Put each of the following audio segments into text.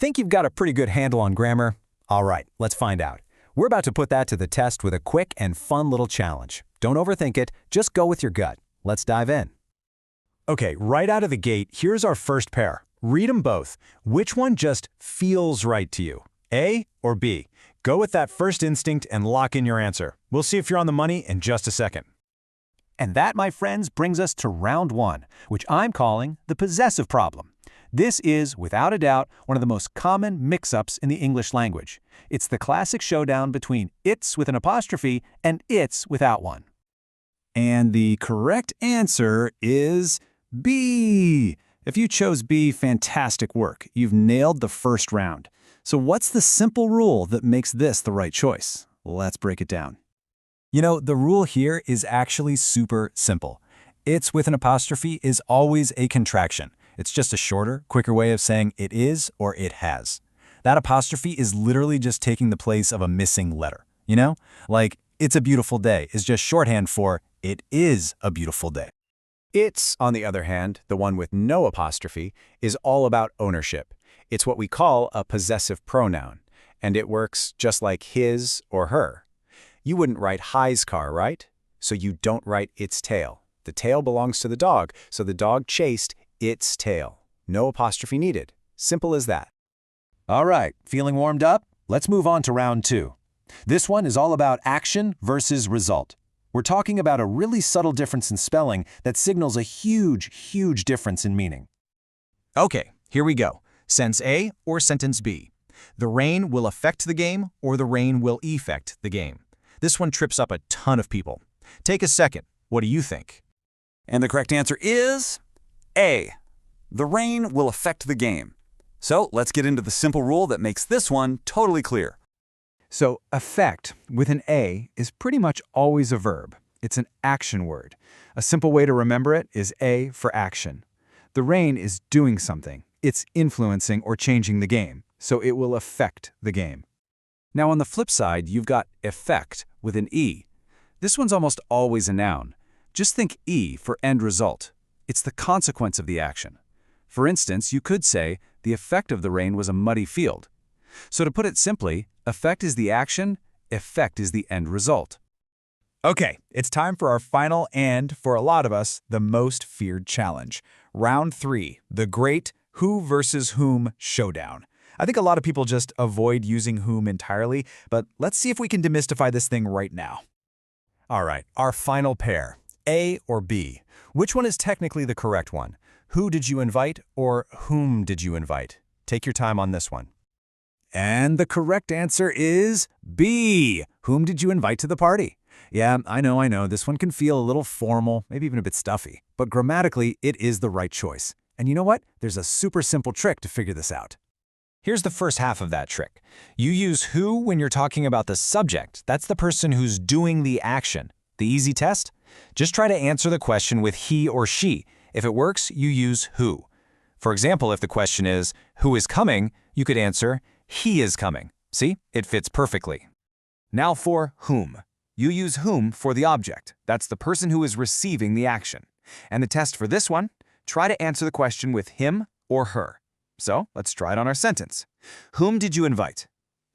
Think you've got a pretty good handle on grammar? All right, let's find out. We're about to put that to the test with a quick and fun little challenge. Don't overthink it, just go with your gut. Let's dive in. Okay, right out of the gate, here's our first pair. Read them both. Which one just feels right to you? A or B? Go with that first instinct and lock in your answer. We'll see if you're on the money in just a second. And that, my friends, brings us to round one, which I'm calling the possessive problem. This is, without a doubt, one of the most common mix-ups in the English language. It's the classic showdown between it's with an apostrophe and it's without one. And the correct answer is B. If you chose B, fantastic work. You've nailed the first round. So what's the simple rule that makes this the right choice? Let's break it down. You know, the rule here is actually super simple. It's with an apostrophe is always a contraction. It's just a shorter, quicker way of saying it is or it has. That apostrophe is literally just taking the place of a missing letter. You know? Like, it's a beautiful day is just shorthand for it is a beautiful day. It's, on the other hand, the one with no apostrophe, is all about ownership. It's what we call a possessive pronoun, and it works just like his or her. You wouldn't write Hi's car, right? So you don't write its tail. The tail belongs to the dog, so the dog chased its tail. No apostrophe needed. Simple as that. All right, feeling warmed up? Let's move on to round two. This one is all about action versus result. We're talking about a really subtle difference in spelling that signals a huge difference in meaning. Okay, here we go. Sentence A or sentence B. The rain will affect the game or the rain will effect the game. This one trips up a ton of people. Take a second. What do you think? And the correct answer is A. The rain will affect the game. So let's get into the simple rule that makes this one totally clear. So affect with an A is pretty much always a verb. It's an action word. A simple way to remember it is A for action. The rain is doing something. It's influencing or changing the game, so it will affect the game. Now on the flip side, you've got effect with an E. This one's almost always a noun. Just think E for end result. It's the consequence of the action. For instance, you could say, the effect of the rain was a muddy field. So to put it simply, effect is the action, effect is the end result. Okay, it's time for our final and, for a lot of us, the most feared challenge. Round 3, the great who versus whom showdown. I think a lot of people just avoid using whom entirely, but let's see if we can demystify this thing right now. All right, our final pair, A or B. Which one is technically the correct one? Who did you invite or whom did you invite? Take your time on this one. And the correct answer is B. Whom did you invite to the party? Yeah, I know, this one can feel a little formal, maybe even a bit stuffy, but grammatically, it is the right choice. And you know what? There's a super simple trick to figure this out. Here's the first half of that trick. You use who when you're talking about the subject. That's the person who's doing the action. The easy test? Just try to answer the question with he or she. If it works, you use who. For example, if the question is, who is coming, you could answer, he is coming. See? It fits perfectly. Now for whom. You use whom for the object. That's the person who is receiving the action. And the test for this one, try to answer the question with him or her. So let's try it on our sentence. Whom did you invite?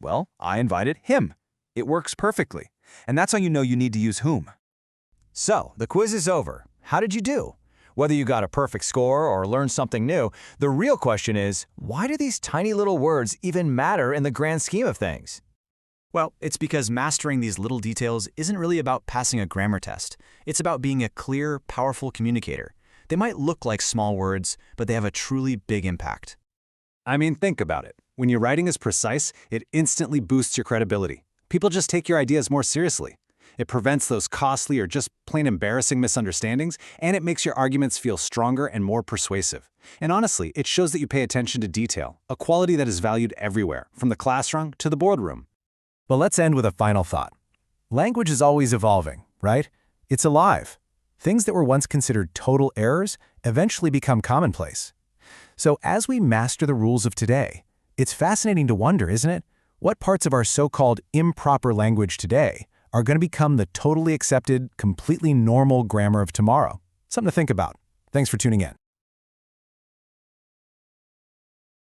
Well, I invited him. It works perfectly. And that's how you know you need to use whom. So, the quiz is over. How did you do? Whether you got a perfect score or learned something new, the real question is, why do these tiny little words even matter in the grand scheme of things? Well, it's because mastering these little details isn't really about passing a grammar test. It's about being a clear, powerful communicator. They might look like small words, but they have a truly big impact. I mean, think about it. When your writing is precise, it instantly boosts your credibility. People just take your ideas more seriously. It prevents those costly or just plain embarrassing misunderstandings, and it makes your arguments feel stronger and more persuasive. And honestly, it shows that you pay attention to detail, a quality that is valued everywhere, from the classroom to the boardroom. But let's end with a final thought. Language is always evolving, right? It's alive. Things that were once considered total errors eventually become commonplace. So as we master the rules of today, it's fascinating to wonder, isn't it? What parts of our so-called improper language today are going to become the totally accepted, completely normal grammar of tomorrow? Something to think about. Thanks for tuning in.